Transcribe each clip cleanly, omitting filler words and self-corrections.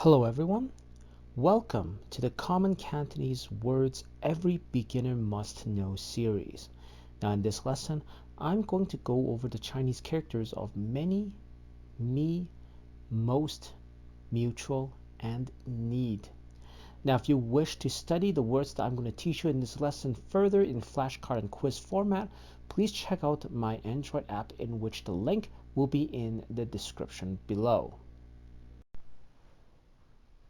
Hello everyone, welcome to the Common Cantonese Words Every Beginner Must Know series. Now in this lesson, I'm going to go over the Chinese characters of many, me, most, mutual, and need. Now if you wish to study the words that I'm going to teach you in this lesson further in flashcard and quiz format, please check out my Android app, in which the link will be in the description below.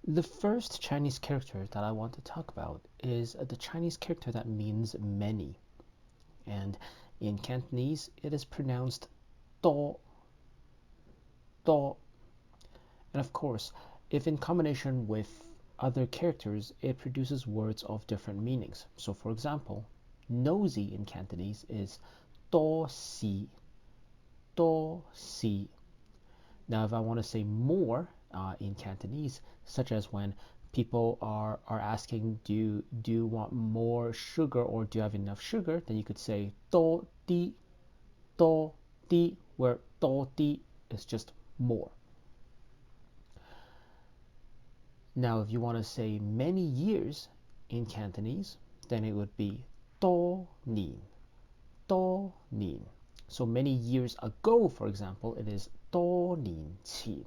The first Chinese character that I want to talk about is the Chinese character that means many. And in Cantonese, it is pronounced do, do. And of course, if in combination with other characters, it produces words of different meanings. So for example, nosy in Cantonese is do si, do si. Now, if I want to say more in Cantonese, such as when people are asking, do you want more sugar, or do you have enough sugar, then you could say do di, where do di is just more. Now, if you want to say many years in Cantonese, then it would be do nin, do nin. So many years ago, for example, it is do nin qin.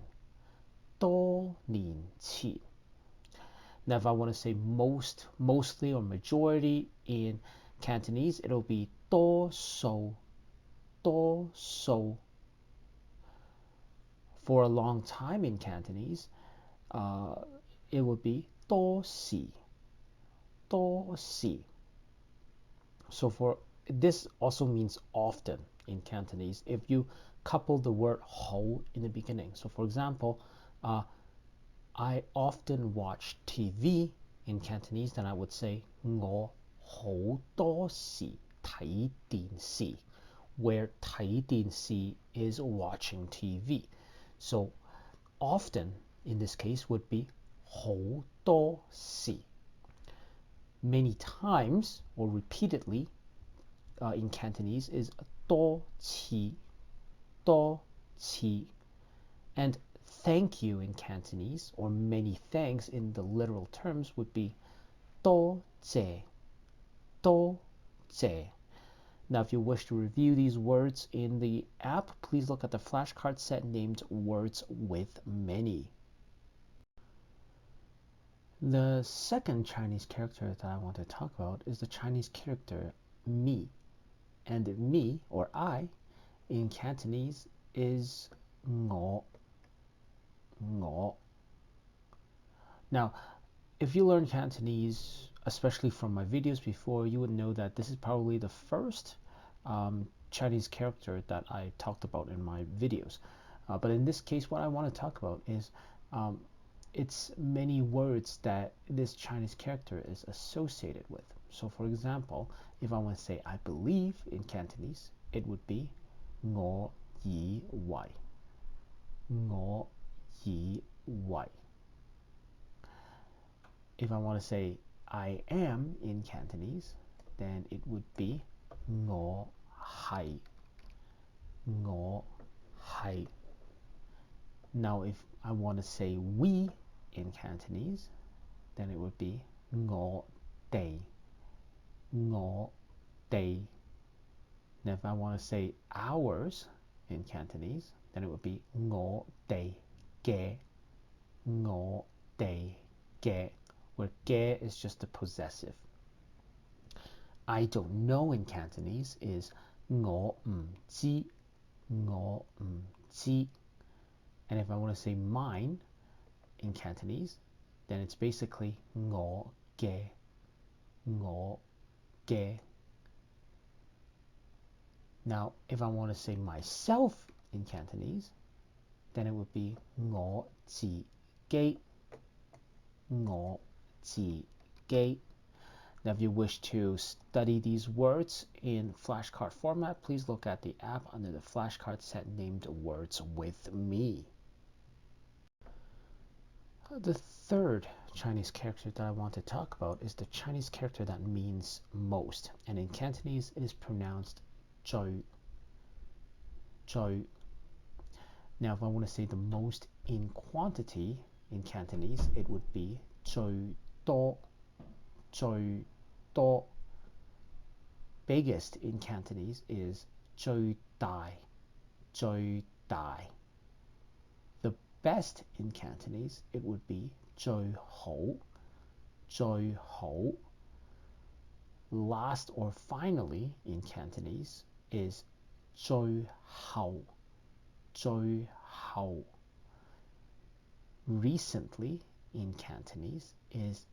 Now, if I want to say mostly, or majority in Cantonese, it'll be do so. For a long time in Cantonese, it would be do si. So for this also means often in Cantonese if you couple the word ho in the beginning. So for example, I often watch TV in Cantonese, then I would say 我好多時睇電視, where 睇電視 is watching TV. So often in this case would be 好多時. Many times or repeatedly in Cantonese is 多次. And thank you in Cantonese, or many thanks in the literal terms, would be 多謝. Now, if you wish to review these words in the app, please look at the flashcard set named Words with Many. The second Chinese character that I want to talk about is the Chinese character me. And me, or I, in Cantonese is 我. Now, if you learn Cantonese, especially from my videos before, you would know that this is probably the first Chinese character that I talked about in my videos. But in this case, what I want to talk about is it's many words that this Chinese character is associated with. So for example, if I want to say I believe in Cantonese, it would be 我以為. If I want to say I am in Cantonese, then it would be 我係. Now, if I want to say we in Cantonese, then it would be 我哋. Now, if I want to say ours in Cantonese, then it would be 我哋嘅. Where ge is just a possessive. I don't know in Cantonese is 我唔知. And if I want to say mine in Cantonese, then it's basically 我嘅. Now, if I want to say myself in Cantonese, then it would be 我自己. Now, if you wish to study these words in flashcard format, please look at the app under the flashcard set named Words with Me. The third Chinese character that I want to talk about is the Chinese character that means most, and in Cantonese it is pronounced 最. Now, if I want to say the most in quantity, in Cantonese, it would be 最多,最多. Biggest in Cantonese is 最大,最大. The best in Cantonese, it would be 最好,最好. Last or finally in Cantonese is 最後,最後. Recently in Cantonese is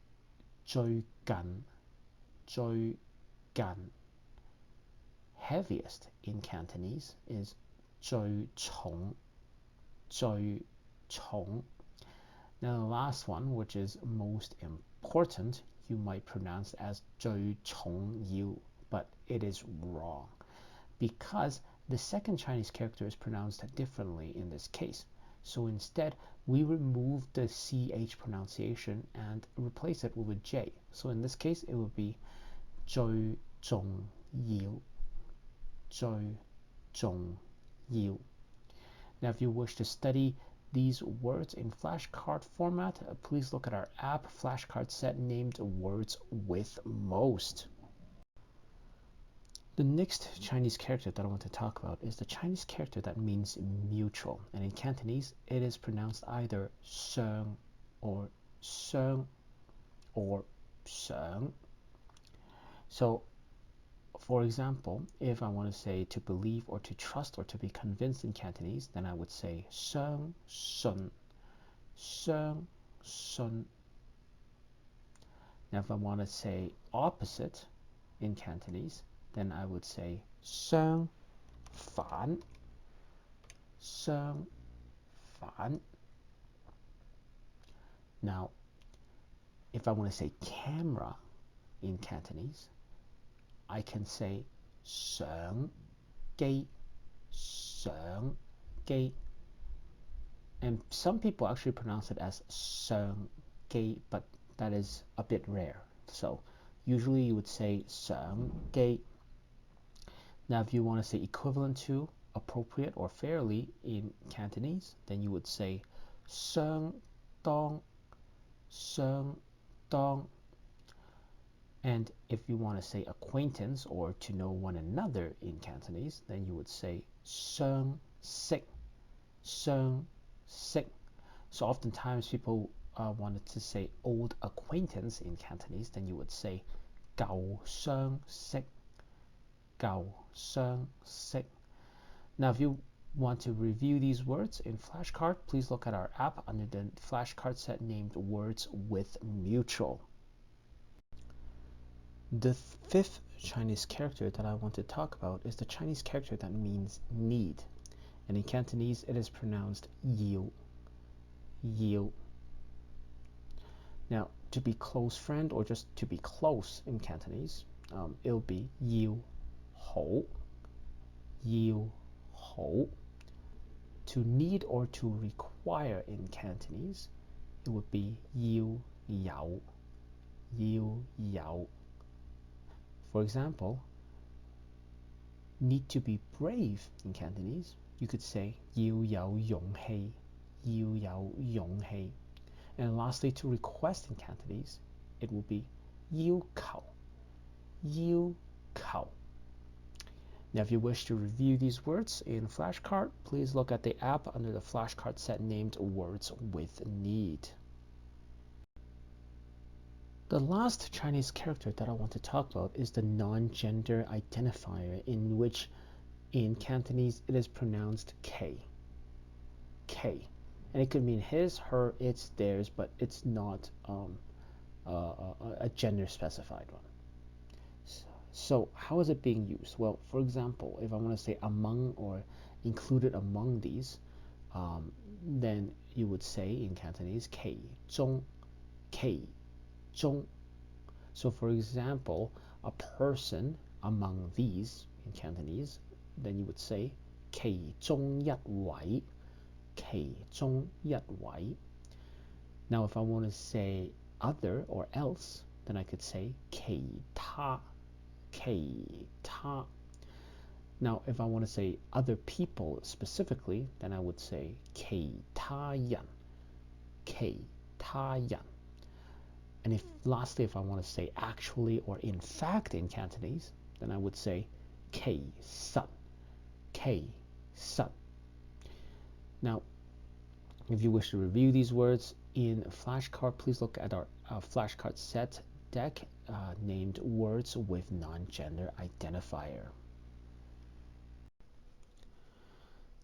最近,最近. Heaviest in Cantonese is 最重,最重. Now the last one, which is most important, you might pronounce as 最重要, but it is wrong because the second Chinese character is pronounced differently in this case. So instead, we remove the CH pronunciation and replace it with a J. So in this case, it would be 最重要,最重要. Now, if you wish to study these words in flashcard format, please look at our app flashcard set named Words with Most. The next Chinese character that I want to talk about is the Chinese character that means mutual. And in Cantonese, it is pronounced either 相 or 相 or 想. So, for example, if I want to say to believe or to trust or to be convinced in Cantonese, then I would say 相信,相信. Now, if I want to say opposite in Cantonese, then I would say 相反,相反. Now, if I want to say camera in Cantonese, I can say 相機,相機. And some people actually pronounce it as 相機, but that is a bit rare. So usually you would say 相機. Now, if you want to say equivalent to, appropriate, or fairly in Cantonese, then you would say 相當,相當. And if you want to say acquaintance or to know one another in Cantonese, then you would say 相識,相識. So oftentimes people wanted to say old acquaintance in Cantonese, then you would say 舊相識,舊相識. Now, if you want to review these words in flashcard, please look at our app under the flashcard set named Words with Mutual. The fifth Chinese character that I want to talk about is the Chinese character that means need. And in Cantonese, it is pronounced 要,要. Now, to be close friend or just to be close in Cantonese, it'll be 要好,要好. To need or to require in Cantonese, it would be 要有,要有. For example, need to be brave in Cantonese, you could say 要有勇氣,要有勇氣. And lastly, to request in Cantonese, it will be 要求,要求. Now, if you wish to review these words in flashcard, please look at the app under the flashcard set named Words with Need. The last Chinese character that I want to talk about is the Nongender Identifier, in which in Cantonese it is pronounced K. K. And it could mean his, her, its, theirs, but it's not a gender specified one. So how is it being used? Well, for example, if I want to say among or included among these, then you would say in Cantonese 其中,其中. So for example, a person among these in Cantonese, then you would say 其中一位,其中一位. Now, if I want to say other or else, then I could say 其他,其他. Now, if I want to say other people specifically, then I would say 其他人,其他人. And lastly, if I want to say actually or in fact in Cantonese, then I would say 其實. Now, if you wish to review these words in flashcard, please look at our flashcard set deck named Words with Nongender Identifier.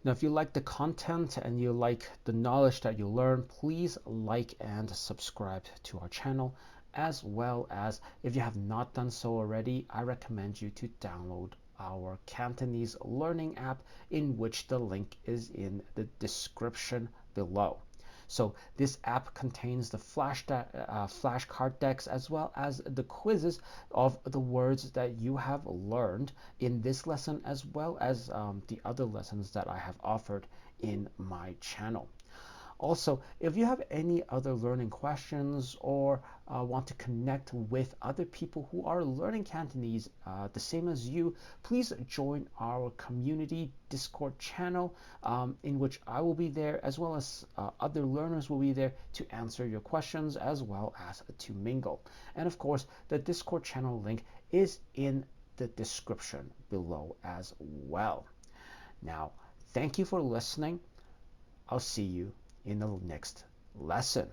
Now, if you like the content and you like the knowledge that you learn, please like and subscribe to our channel. As well as, if you have not done so already, I recommend you to download our Cantonese learning app, in which the link is in the description below. So this app contains the flashcard decks as well as the quizzes of the words that you have learned in this lesson, as well as the other lessons that I have offered in my channel. Also, if you have any other learning questions or want to connect with other people who are learning Cantonese the same as you, please join our community Discord channel, in which I will be there, as well as other learners will be there to answer your questions as well as to mingle. And of course, the Discord channel link is in the description below as well. Now, thank you for listening. I'll see you in the next lesson.